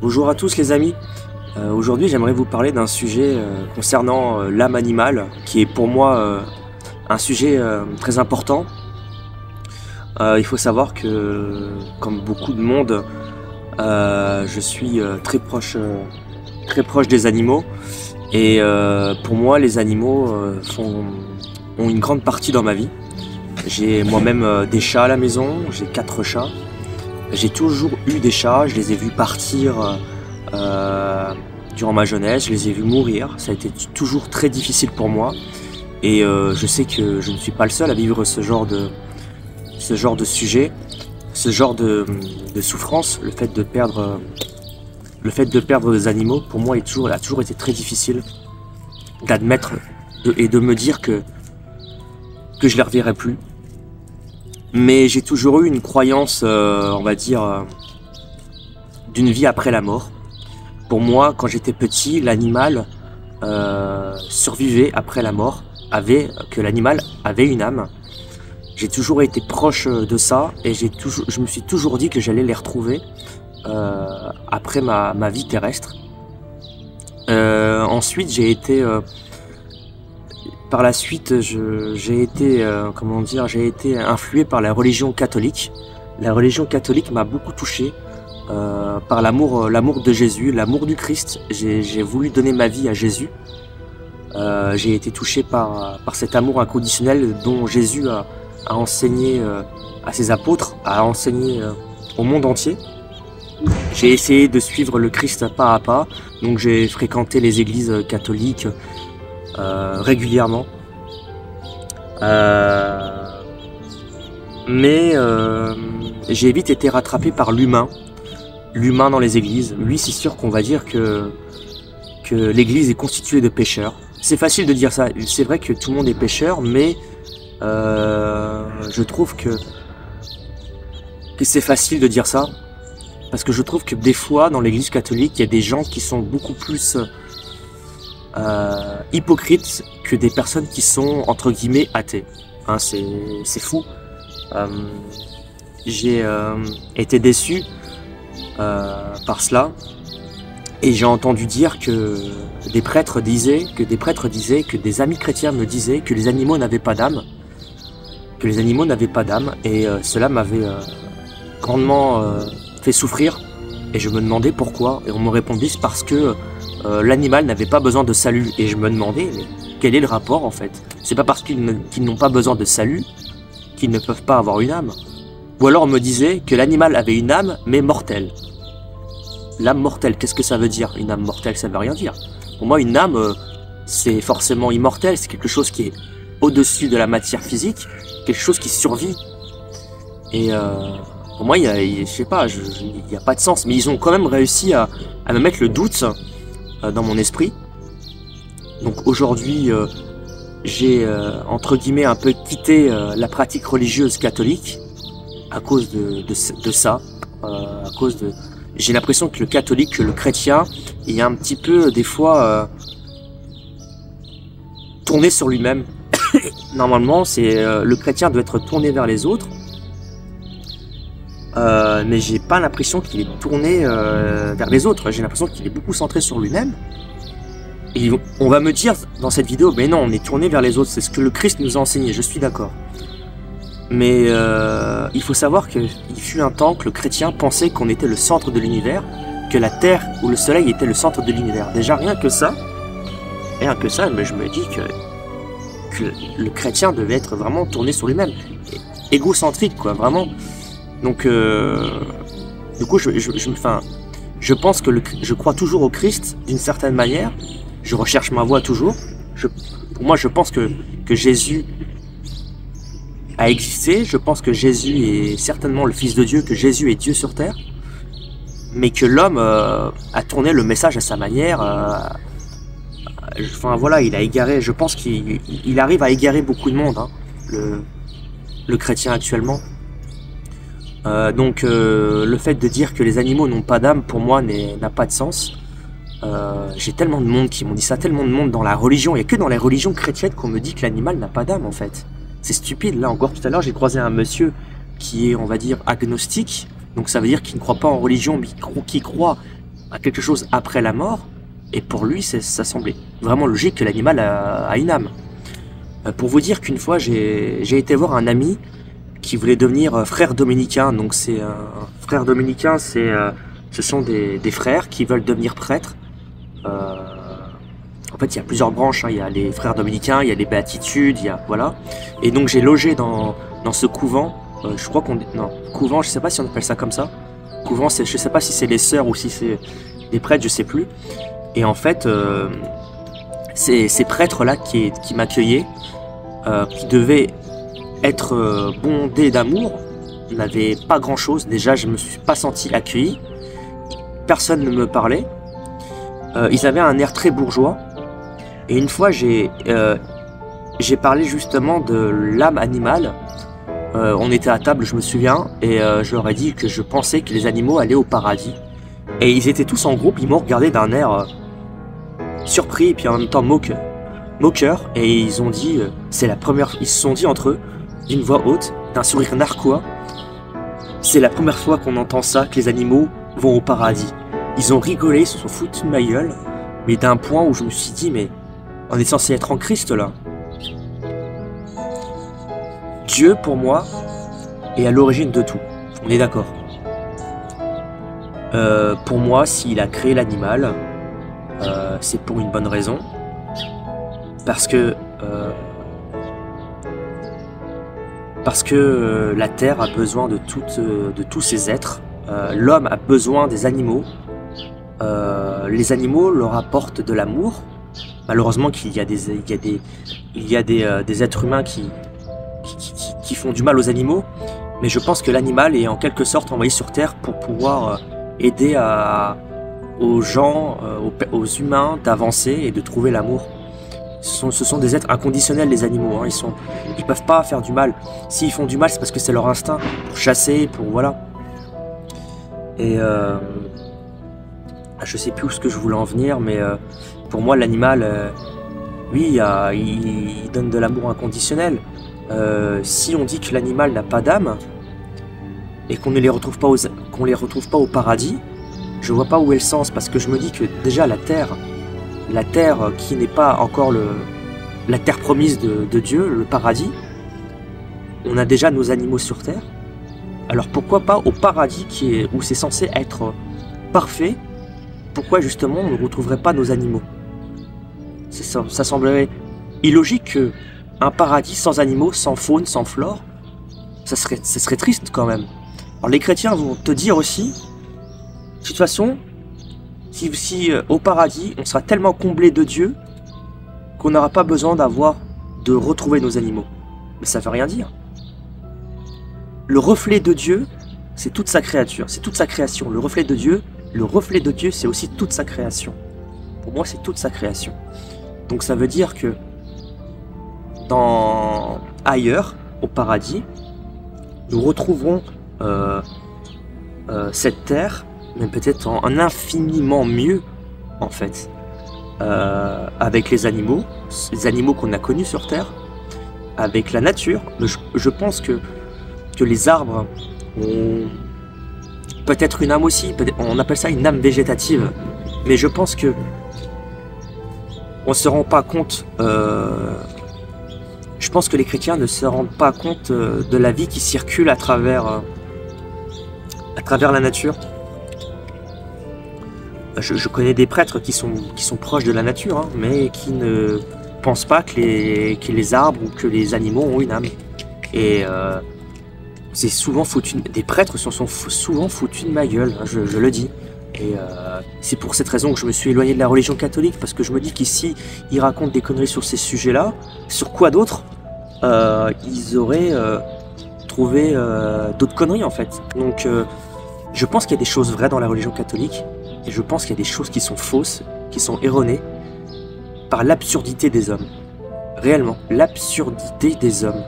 Bonjour à tous les amis. Aujourd'hui j'aimerais vous parler d'un sujet concernant l'âme animale qui est pour moi un sujet très important. Il faut savoir que comme beaucoup de monde je suis très proche des animaux et pour moi les animaux ont une grande partie dans ma vie. J'ai moi-même des chats à la maison, j'ai 4 chats. J'ai toujours eu des chats, je les ai vus partir durant ma jeunesse, je les ai vus mourir. Ça a été toujours très difficile pour moi. Et je sais que je ne suis pas le seul à vivre ce genre de sujet, ce genre de souffrance, le fait de perdre des animaux, pour moi a toujours été très difficile d'admettre et de me dire que je les reverrai plus. Mais j'ai toujours eu une croyance, on va dire, d'une vie après la mort. Pour moi, quand j'étais petit, l'animal survivait après la mort, que l'animal avait une âme. J'ai toujours été proche de ça et je me suis toujours dit que j'allais les retrouver après ma vie terrestre. Ensuite, par la suite, j'ai été influé par la religion catholique. La religion catholique m'a beaucoup touché par l'amour de Jésus, l'amour du Christ. J'ai voulu donner ma vie à Jésus. J'ai été touché par cet amour inconditionnel dont Jésus a enseigné à ses apôtres, a enseigné au monde entier. J'ai essayé de suivre le Christ pas à pas, donc j'ai fréquenté les églises catholiques régulièrement, mais j'ai vite été rattrapé par l'humain dans les églises. Oui, c'est sûr qu'on va dire que l'église est constituée de pécheurs. C'est facile de dire ça, c'est vrai que tout le monde est pécheur, mais je trouve que c'est facile de dire ça, parce que je trouve que des fois dans l'église catholique il y a des gens qui sont beaucoup plus hypocrites que des personnes qui sont entre guillemets athées. Hein, c'est fou. J'ai été déçu par cela, et j'ai entendu dire que des prêtres disaient que des amis chrétiens me disaient que les animaux n'avaient pas d'âme, et cela m'avait grandement fait souffrir, et je me demandais pourquoi, et on me répondit c'est parce que l'animal n'avait pas besoin de salut. Et je me demandais, mais quel est le rapport en fait? C'est pas parce qu'ils n'ont pas besoin de salut qu'ils ne peuvent pas avoir une âme. Ou alors on me disait que l'animal avait une âme mais mortelle. L'âme mortelle, qu'est-ce que ça veut dire? Une âme mortelle, ça veut rien dire. Pour moi une âme c'est forcément immortel, c'est quelque chose qui est au-dessus de la matière physique, quelque chose qui survit. Et pour moi je sais pas, il n'y a pas de sens. Mais ils ont quand même réussi à me mettre le doute dans mon esprit. Donc aujourd'hui j'ai entre guillemets un peu quitté la pratique religieuse catholique à cause de ça, à cause de... J'ai l'impression que le catholique, que le chrétien est un petit peu des fois tourné sur lui-même. Normalement c'est le chrétien doit être tourné vers les autres, mais j'ai pas l'impression qu'il est tourné vers les autres. J'ai l'impression qu'il est beaucoup centré sur lui-même. Et on va me dire dans cette vidéo, mais non, on est tourné vers les autres, c'est ce que le Christ nous a enseigné, je suis d'accord. Mais il faut savoir qu'il fut un temps que le chrétien pensait qu'on était le centre de l'univers, que la Terre ou le Soleil était le centre de l'univers. Déjà rien que ça, mais je me dis que le chrétien devait être vraiment tourné sur lui-même, égocentrique quoi, vraiment. Donc du coup je pense que je crois toujours au Christ d'une certaine manière. Je recherche ma voie toujours. Pour moi je pense que Jésus a existé. Je pense que Jésus est certainement le Fils de Dieu, que Jésus est Dieu sur terre, mais que l'homme a tourné le message à sa manière. Enfin voilà, il a égaré. Je pense qu'il arrive à égarer beaucoup de monde, hein, le chrétien actuellement. Donc le fait de dire que les animaux n'ont pas d'âme, pour moi, n'a pas de sens. J'ai tellement de monde qui m'ont dit ça, tellement de monde dans la religion. Il n'y a que dans les religions chrétiennes qu'on me dit que l'animal n'a pas d'âme en fait. C'est stupide. Là encore tout à l'heure j'ai croisé un monsieur qui est, on va dire, agnostique. Donc ça veut dire qu'il ne croit pas en religion, mais qui croit à quelque chose après la mort, et pour lui, ça semblait vraiment logique que l'animal a une âme. Pour vous dire qu'une fois, j'ai été voir un ami qui voulait devenir frère dominicain. Donc c'est un frère dominicain, ce sont des frères qui veulent devenir prêtres. En fait, il y a plusieurs branches, hein. Il y a les frères dominicains, il y a les béatitudes, il y a voilà. Et donc j'ai logé dans ce couvent. Je crois qu'on non couvent, je sais pas si on appelle ça comme ça. Couvent, c'est je sais pas si c'est les sœurs ou si c'est des prêtres, je sais plus. Et en fait, ces prêtres là qui m'accueillaient, qui devaient être bondés d'amour, n'avaient pas grand chose. Déjà, je me suis pas senti accueilli. Personne ne me parlait. Ils avaient un air très bourgeois. Et une fois, j'ai parlé justement de l'âme animale. On était à table, je me souviens, et je leur ai dit que je pensais que les animaux allaient au paradis. Et ils étaient tous en groupe, ils m'ont regardé d'un air surpris et puis en même temps moqueur. Et ils ont dit, c'est la première, ils se sont dit entre eux, d'une voix haute, d'un sourire narquois, c'est la première fois qu'on entend ça, que les animaux vont au paradis. Ils ont rigolé, ils se sont foutus de ma gueule, mais d'un point où je me suis dit, mais on est censé être en Christ là. Dieu, pour moi, est à l'origine de tout. On est d'accord. Pour moi, s'il a créé l'animal, c'est pour une bonne raison. Parce que la Terre a besoin de tous ces êtres. L'homme a besoin des animaux. Les animaux leur apportent de l'amour. Malheureusement qu'il y a des êtres humains qui font du mal aux animaux, mais je pense que l'animal est en quelque sorte envoyé sur Terre pour pouvoir aider aux gens, aux humains d'avancer et de trouver l'amour. Ce sont des êtres inconditionnels, les animaux, hein. Ils peuvent pas faire du mal. S'ils font du mal, c'est parce que c'est leur instinct, pour chasser, pour voilà. Et je sais plus où ce que je voulais en venir, mais pour moi l'animal, oui, il donne de l'amour inconditionnel. Si on dit que l'animal n'a pas d'âme et qu'on ne les retrouve pas au paradis, je vois pas où est le sens, parce que je me dis que déjà la terre qui n'est pas encore la terre promise de Dieu, le paradis, on a déjà nos animaux sur terre. Alors pourquoi pas au paradis où c'est censé être parfait? Pourquoi justement on ne retrouverait pas nos animaux? Ça semblerait illogique que un paradis sans animaux, sans faune, sans flore, ça serait triste quand même. Alors les chrétiens vont te dire aussi, de toute façon, si au paradis, on sera tellement comblé de Dieu qu'on n'aura pas besoin de retrouver nos animaux. Mais ça veut rien dire. Le reflet de Dieu, c'est toute sa créature, c'est toute sa création. Le reflet de Dieu, c'est aussi toute sa création. Pour moi, c'est toute sa création. Donc ça veut dire que ailleurs, au paradis, nous retrouverons cette terre, mais peut-être en infiniment mieux, en fait, avec les animaux qu'on a connus sur Terre, avec la nature. Je pense que les arbres ont peut-être une âme aussi, on appelle ça une âme végétative, mais je pense que on se rend pas compte. Je pense que les chrétiens ne se rendent pas compte de la vie qui circule à travers la nature. Je connais des prêtres qui sont proches de la nature, hein, mais qui ne pensent pas que les arbres ou que les animaux ont une âme. Et c'est souvent des prêtres sont souvent foutus de ma gueule, hein, je le dis. Et c'est pour cette raison que je me suis éloigné de la religion catholique, parce que je me dis qu'ici, ils racontent des conneries sur ces sujets-là. Sur quoi d'autre ils auraient trouvé d'autres conneries, en fait. Donc, je pense qu'il y a des choses vraies dans la religion catholique, et je pense qu'il y a des choses qui sont fausses, qui sont erronées, par l'absurdité des hommes. Réellement, l'absurdité des hommes.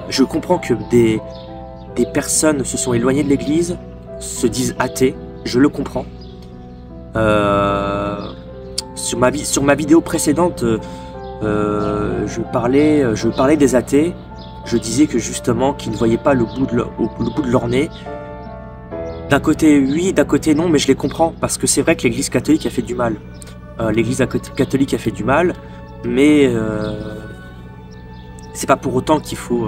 Je comprends que des personnes se sont éloignées de l'église, se disent athées, je le comprends. Sur ma vidéo précédente, je parlais des athées. Je disais que justement qu'ils ne voyaient pas le bout de leur nez, D'un côté oui, d'un côté non, mais je les comprends parce que c'est vrai que l'Église catholique a fait du mal. L'Église catholique a fait du mal, mais c'est pas pour autant qu'il faut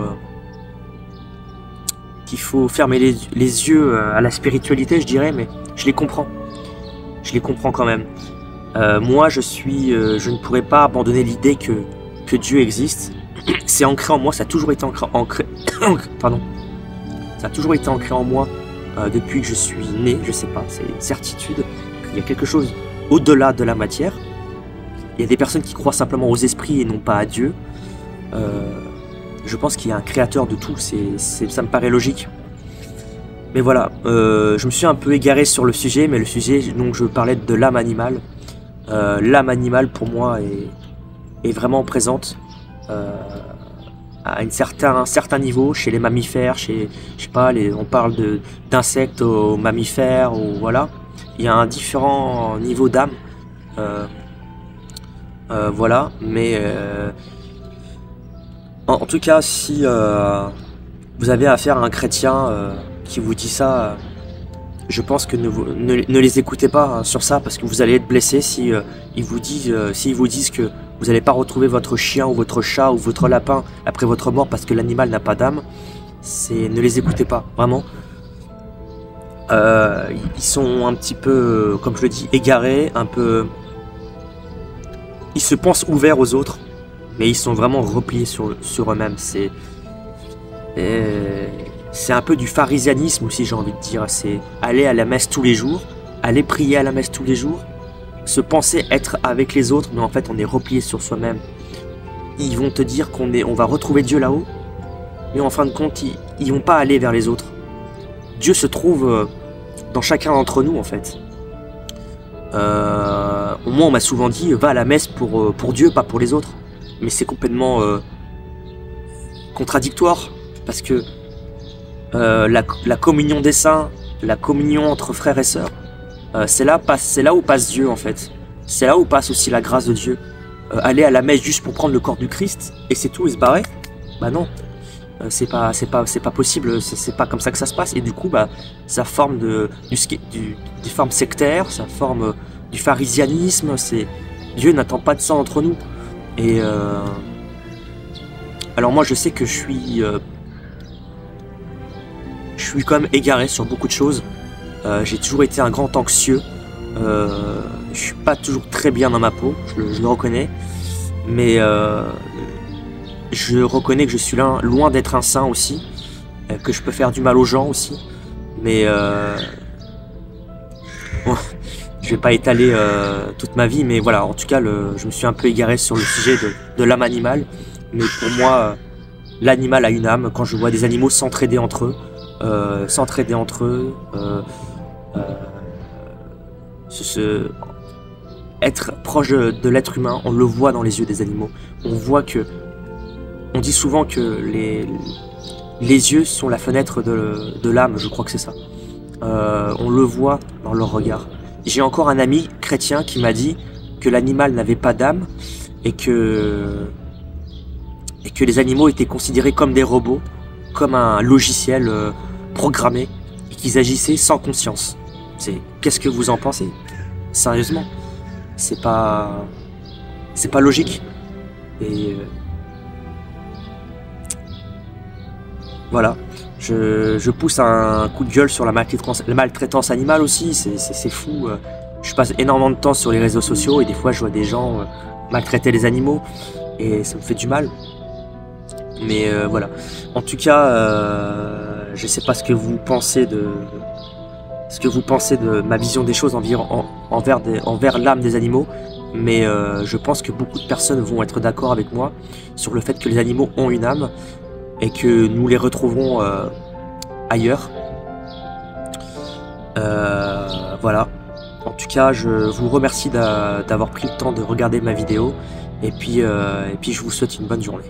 fermer les yeux à la spiritualité, je dirais, mais je les comprends. Je les comprends quand même. Moi, je ne pourrais pas abandonner l'idée que Dieu existe. C'est ancré en moi, ça a toujours été ancré pardon. Ça a toujours été ancré en moi depuis que je suis né, je sais pas, c'est une certitude qu'il y a quelque chose au-delà de la matière. Il y a des personnes qui croient simplement aux esprits et non pas à Dieu. Je pense qu'il y a un créateur de tout, ça me paraît logique. Mais voilà, je me suis un peu égaré sur le sujet, mais le sujet, donc je parlais de l'âme animale. L'âme animale pour moi est vraiment présente à un certain niveau chez les mammifères, je sais pas, on parle d'insectes aux mammifères, ou voilà. Il y a un différent niveau d'âme. Voilà, mais en tout cas, si vous avez affaire à un chrétien qui vous dit ça, je pense que ne les écoutez pas hein, sur ça, parce que vous allez être blessé si ils vous disent que vous n'allez pas retrouver votre chien ou votre chat ou votre lapin après votre mort parce que l'animal n'a pas d'âme. Ne les écoutez pas, vraiment. Ils sont un petit peu, comme je le dis, égarés, un peu. Ils se pensent ouverts aux autres, mais ils sont vraiment repliés sur eux-mêmes. C'est un peu du pharisianisme aussi, j'ai envie de dire. C'est aller à la messe tous les jours, aller prier à la messe tous les jours, se penser être avec les autres, mais en fait on est replié sur soi-même. Ils vont te dire on va retrouver Dieu là-haut, mais en fin de compte, ils vont pas aller vers les autres. Dieu se trouve dans chacun d'entre nous en fait. Moi on m'a souvent dit va à la messe pour Dieu, pas pour les autres. Mais c'est complètement contradictoire, parce que la communion des saints, la communion entre frères et sœurs, c'est là où passe Dieu en fait. C'est là où passe aussi la grâce de Dieu. Aller à la messe juste pour prendre le corps du Christ et c'est tout et se barrer, bah non, c'est pas possible, c'est pas comme ça que ça se passe. Et du coup bah ça forme des formes sectaires, ça forme du pharisianisme. Dieu n'attend pas de ça entre nous. Et alors moi je sais que je suis quand même égaré sur beaucoup de choses. J'ai toujours été un grand anxieux. Je suis pas toujours très bien dans ma peau, je le reconnais. Mais je reconnais que je suis loin d'être un saint aussi. Que je peux faire du mal aux gens aussi. Mais bon, je vais pas étaler toute ma vie. Mais voilà, en tout cas, je me suis un peu égaré sur le sujet de l'âme animale. Mais pour moi, l'animal a une âme. Quand je vois des animaux s'entraider entre eux, être proche de l'être humain, on le voit dans les yeux des animaux. On dit souvent que les yeux sont la fenêtre de l'âme, je crois que c'est ça. On le voit dans leur regard. J'ai encore un ami chrétien qui m'a dit que l'animal n'avait pas d'âme et que les animaux étaient considérés comme des robots, comme un logiciel programmé, et qu'ils agissaient sans conscience. Qu'est-ce que vous en pensez? Sérieusement, c'est pas logique. Et voilà, je pousse un coup de gueule sur la maltraitance animale aussi. C'est fou. Je passe énormément de temps sur les réseaux sociaux et des fois je vois des gens maltraiter les animaux et ça me fait du mal. Mais voilà. En tout cas, je sais pas ce que vous pensez de ma vision des choses envers l'âme des animaux, mais je pense que beaucoup de personnes vont être d'accord avec moi sur le fait que les animaux ont une âme et que nous les retrouverons ailleurs. Voilà. En tout cas, je vous remercie d'avoir pris le temps de regarder ma vidéo et puis je vous souhaite une bonne journée.